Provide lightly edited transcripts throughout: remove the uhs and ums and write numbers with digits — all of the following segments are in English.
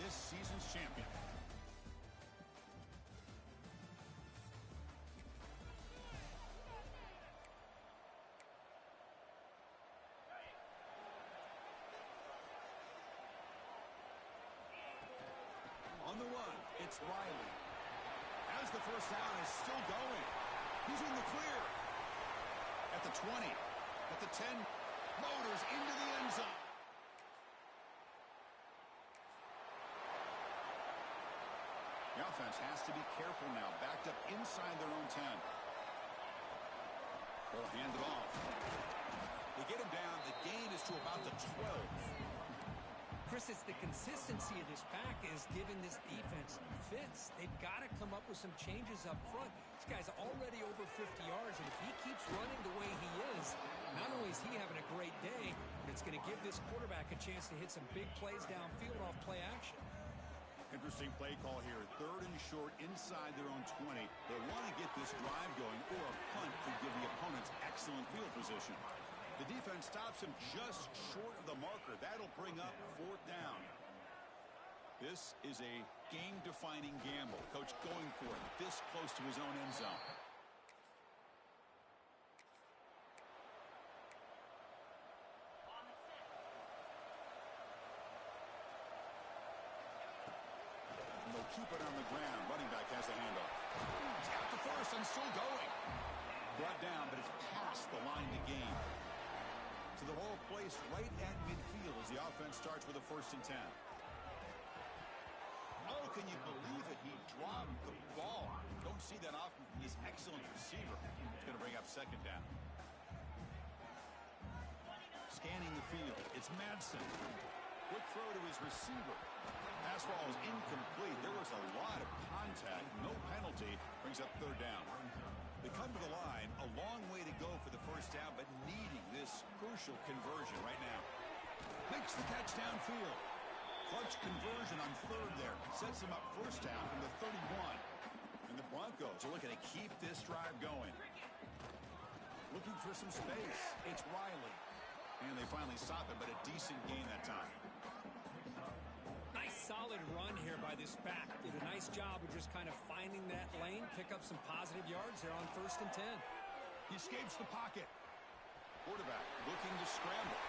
this season's champion. On the run, it's Riley. As the first down is still going. He's in the clear. At the 20, at the 10, motors into the end zone. The offense has to be careful now, backed up inside their own 10. They'll hand it off. They get him down. The gain is to about the 12. Chris, it's the consistency of this pack is giving this defense fits. They've got to come up with some changes up front. This guy's already over 50 yards, and if he keeps running the way he is, not only is he having a great day, but it's going to give this quarterback a chance to hit some big plays downfield off play action. Interesting play call here. 3rd and short inside their own 20. They want to get this drive going, or a punt could give the opponents excellent field position. The defense stops him just short of the marker. That'll bring up 4th down. This is a game-defining gamble. Coach going for it this close to his own end zone. And they'll keep it on the ground. Running back has the handoff. He's got the first and still going. Brought down, but it's past the line to gain. So the ball placed right at midfield as the offense starts with a 1st and 10. Oh, can you believe it? He dropped the ball. Don't see that often from this excellent receiver. It's going to bring up 2nd down. Scanning the field. It's Madsen. Quick throw to his receiver. Pass ball is incomplete. There was a lot of contact. No penalty. Brings up 3rd down. They come to the line, a long way to go for the 1st down, but needing this crucial conversion right now. Makes the catch downfield. Clutch conversion on 3rd there. Sets him up 1st down from the 31. And the Broncos are looking to keep this drive going. Looking for some space. It's Riley. And they finally stop it, but a decent gain that time. Nice solid run here by this back. Did a nice job of just kind of finding that lane, pick up some positive yards there on 1st and 10. He escapes the pocket. Quarterback looking to scramble.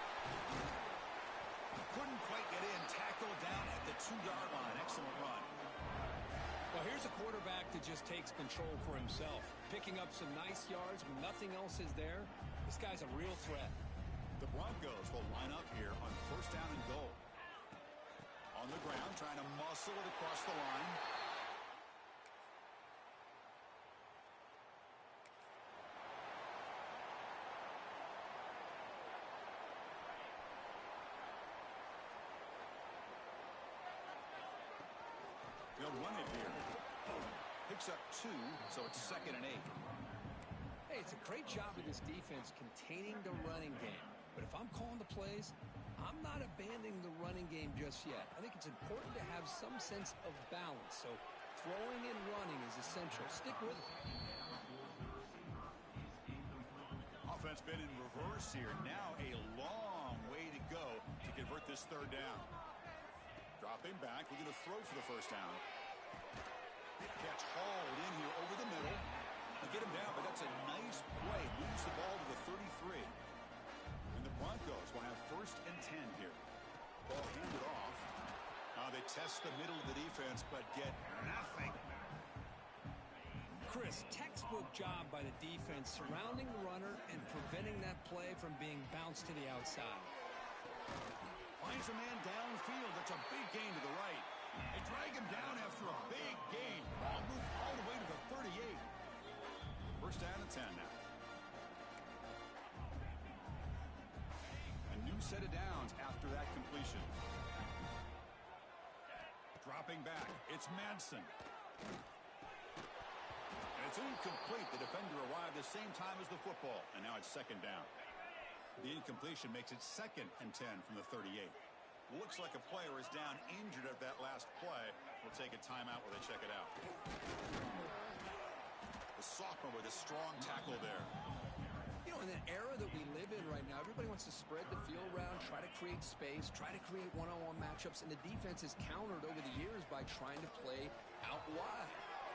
Couldn't quite get in. Tackle down at the 2-yard line. Excellent run. Well, here's a quarterback that just takes control for himself. Picking up some nice yards when nothing else is there. This guy's a real threat. The Broncos will line up here on 1st down and goal. On the ground, trying to muscle it across the line. They'll run it here. Picks up 2, so it's 2nd and 8. Hey, it's a great job of this defense containing the running game. But if I'm calling the plays, I'm not abandoning the running game just yet. I think it's important to have some sense of balance. So throwing and running is essential. Stick with it. Offense been in reverse here. Now a long way to go to convert this 3rd down. Dropping back. We're going to throw for the 1st down. Catch hauled in here over the middle. They get him down, but that's a nice play. Moves the ball to the 33. And the Broncos will have 1st and 10 here. Ball handed off. They test the middle of the defense, but get nothing. Chris, textbook job by the defense surrounding the runner and preventing that play from being bounced to the outside. Finds a man downfield. That's a big gain to the right. They drag him down after a big gain. Ball moved all the way to the 38. 1st down and 10 now. A new set of downs after that completion. Dropping back, it's Madsen. And it's incomplete. The defender arrived the same time as the football, and now it's 2nd down. The incompletion makes it 2nd and 10 from the 38. Looks like a player is down injured at that last play. We'll take a timeout while they check it out. The sophomore with a strong tackle there. You know, in the era that we live in right now, everybody wants to spread the field around, try to create space, try to create one-on-one matchups, and the defense is countered over the years by trying to play out wide.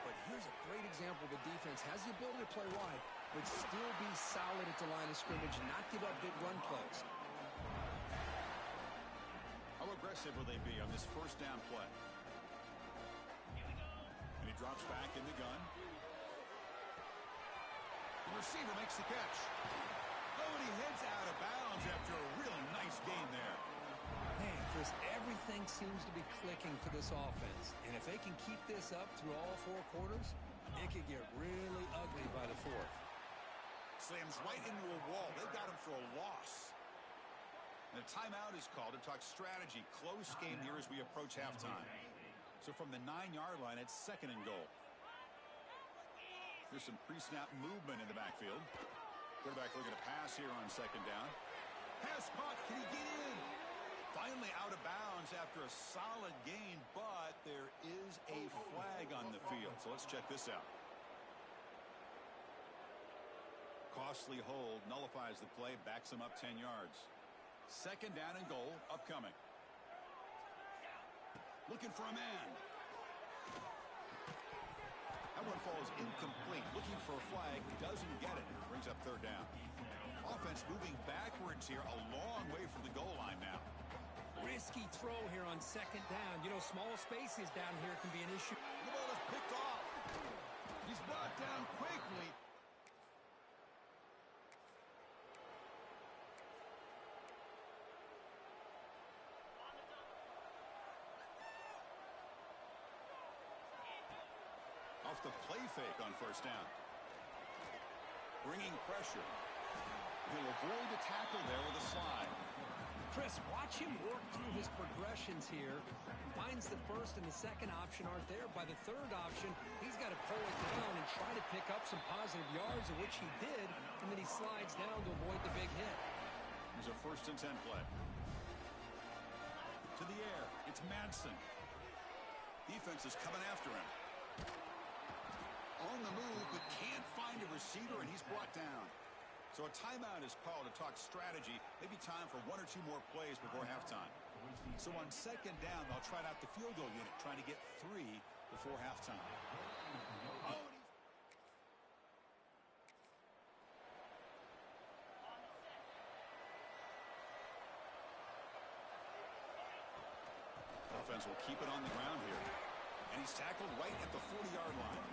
But here's a great example. The defense has the ability to play wide, but still be solid at the line of scrimmage and not give up big run plays. How aggressive will they be on this first down play? And he drops back in the gun. The receiver makes the catch. Oh, and he heads out of bounds after a real nice gain there. Man, Chris, everything seems to be clicking for this offense. And if they can keep this up through all 4 quarters, it could get really ugly by the 4th. Slams right into a wall. They got him for a loss. And a timeout is called to talk strategy. Close game here as we approach halftime. So from the 9-yard line, it's 2nd and goal. There's some pre-snap movement in the backfield. Quarterback looking to pass here on 2nd down. Pass caught. Can he get in? Finally out of bounds after a solid gain, but there is a flag on the field. So let's check this out. Costly hold nullifies the play, backs him up 10 yards. 2nd down and goal upcoming. Looking for a man. That one falls incomplete. Looking for a flag. Doesn't get it. Brings up 3rd down. Offense moving backwards here. A long way from the goal line now. Risky throw here on 2nd down. You know, small spaces down here can be an issue. The ball is picked off. He's brought down quickly. Off the play fake on 1st down. Bringing pressure. He'll avoid the tackle there with a slide. Chris, watch him work through his progressions here. Finds the 1st and the 2nd option aren't there. By the 3rd option, he's got to pull it down and try to pick up some positive yards, of which he did, and then he slides down to avoid the big hit. Here's a 1st and 10 play. To the air. It's Madsen. Defense is coming after him. On the move, but can't find a receiver, and he's brought down. So a timeout is called to talk strategy. Maybe time for 1 or 2 more plays before halftime. So on 2nd down, they'll try out the field goal unit, trying to get 3 before halftime. Oh, offense will keep it on the ground here. And he's tackled right at the 40-yard line.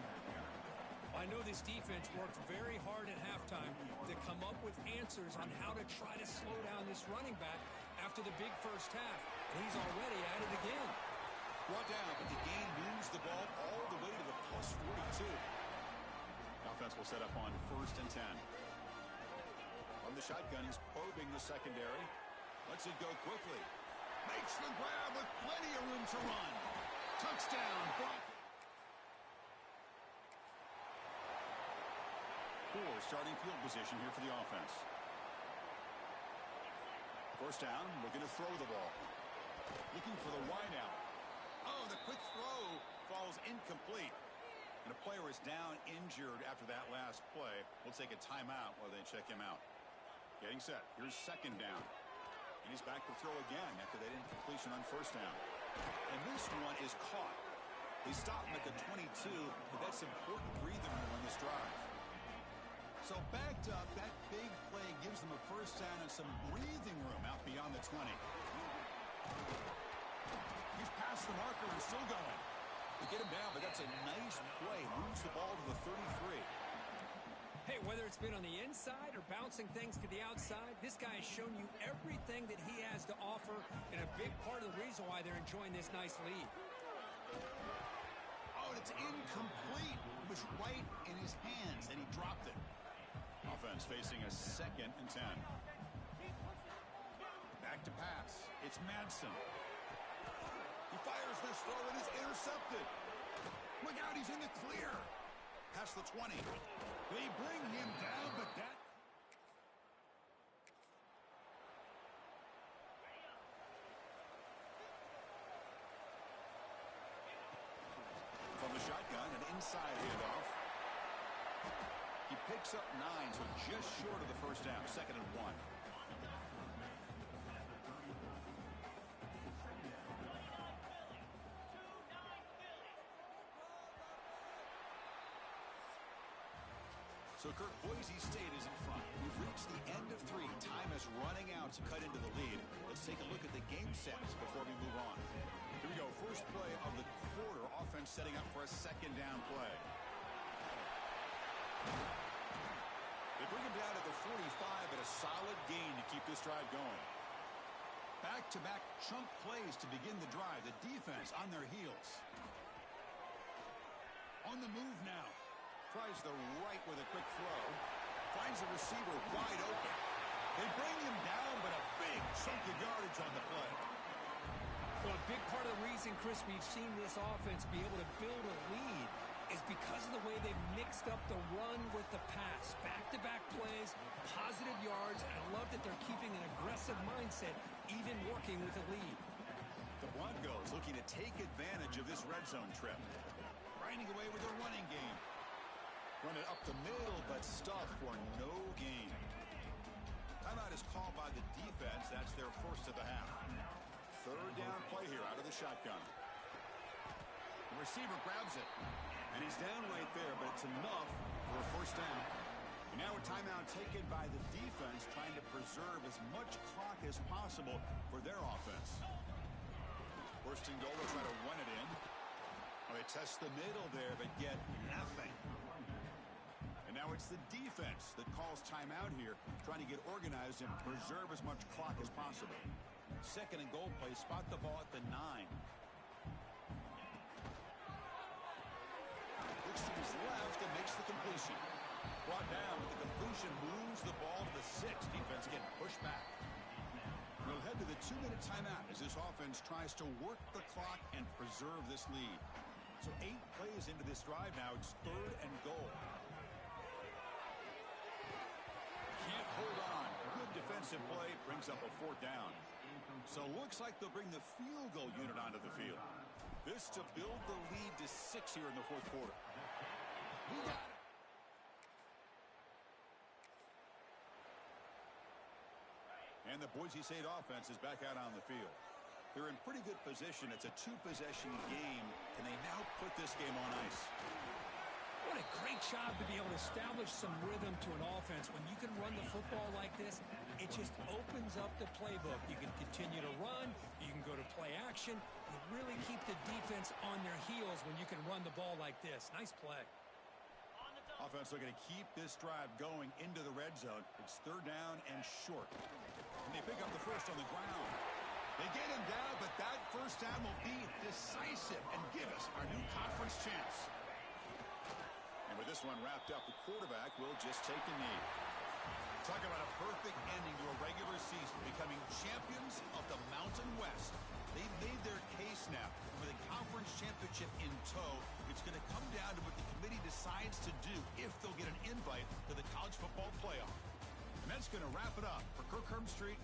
I know this defense worked very hard at halftime to come up with answers on how to try to slow down this running back after the big first half. And he's already at it again. Brought down, but the game moves the ball all the way to the plus 42. Offense will set up on 1st and 10. From the shotgun, he's probing the secondary. Lets it go quickly. Makes the grab with plenty of room to run. Touchdown, Broncos. Poor starting field position here for the offense. 1st down, looking to throw the ball. Looking for the wide out. Oh, the quick throw falls incomplete. And a player is down injured after that last play. We'll take a timeout while they check him out. Getting set. Here's 2nd down. And he's back to throw again after that incompletion on 1st down. And this one is caught. They stop him at the 22, but that's important breathing room on this drive. So backed up, that big play gives them a 1st down and some breathing room out beyond the 20. He's past the marker and still going. They get him down, but that's a nice play. Moves the ball to the 33. Hey, whether it's been on the inside or bouncing things to the outside, this guy has shown you everything that he has to offer, and a big part of the reason why they're enjoying this nice lead. Oh, and it's incomplete. It was right in his hands, and he dropped it. Offense facing a 2nd and 10. Back to pass. It's Madsen. He fires this throw and is intercepted. Look out, he's in the clear. Past the 20. They bring him down, but that... From the shotgun, an inside handoff. He picks up 9, so just short of the first down, 2nd and 1. So, Kirk, Boise State is in front. We've reached the end of 3. Time is running out to cut into the lead. Let's take a look at the game sets before we move on. Here we go. First play of the quarter. Offense setting up for a 2nd down play. They bring him down to the 45 at a solid gain to keep this drive going. Back-to-back chunk plays to begin the drive. The defense on their heels. On the move now. Tries the right with a quick throw. Finds a receiver wide open. They bring him down, but a big chunk of yardage on the play. Well, a big part of the reason, Chris, we've seen this offense be able to build a lead is because of the way they've mixed up the run with the pass. Back-to-back plays, positive yards. I love that they're keeping an aggressive mindset, even working with a lead. The Broncos looking to take advantage of this red zone trip. Grinding away with their running game. Run it up the middle, but stuffed for no gain. Timeout is called by the defense. That's their first of the half. 3rd down play here out of the shotgun. The receiver grabs it, and he's down right there, but it's enough for a first down. And now a timeout taken by the defense, trying to preserve as much clock as possible for their offense. First and goal, they'll try to run it in. Well, they test the middle there, but get nothing. And now it's the defense that calls timeout here, trying to get organized and preserve as much clock as possible. 2nd and goal play, spot the ball at the 9. Looks to his left and makes the completion. Brought down, but the completion moves the ball to the 6. Defense getting pushed back. We'll head to the 2-minute timeout as this offense tries to work the clock and preserve this lead. So 8 plays into this drive now. It's 3rd and goal. Can't hold on. Good defensive play. Brings up a 4th down. So looks like they'll bring the field goal unit onto the field. This to build the lead to 6 here in the 4th quarter. He got it. And the Boise State offense is back out on the field. They're in pretty good position. It's a 2-possession game. Can they now put this game on ice? What a great job to be able to establish some rhythm to an offense. When you can run the football like this, it just opens up the playbook. You can continue to run. You can go to play action. You really keep the defense on their heels when you can run the ball like this. Nice play. Offense looking to keep this drive going into the red zone. It's 3rd down and short. And they pick up the first on the ground. They get him down, but that first down will be decisive and give us our new conference chance. And with this one wrapped up, the quarterback will just take a knee. Talk about a perfect ending to a regular season, becoming champions of the Mountain West. They've made their case now. With a conference championship in tow, it's going to come down to what the committee decides to do if they'll get an invite to the college football playoff. And that's going to wrap it up for Kirk Herbstreit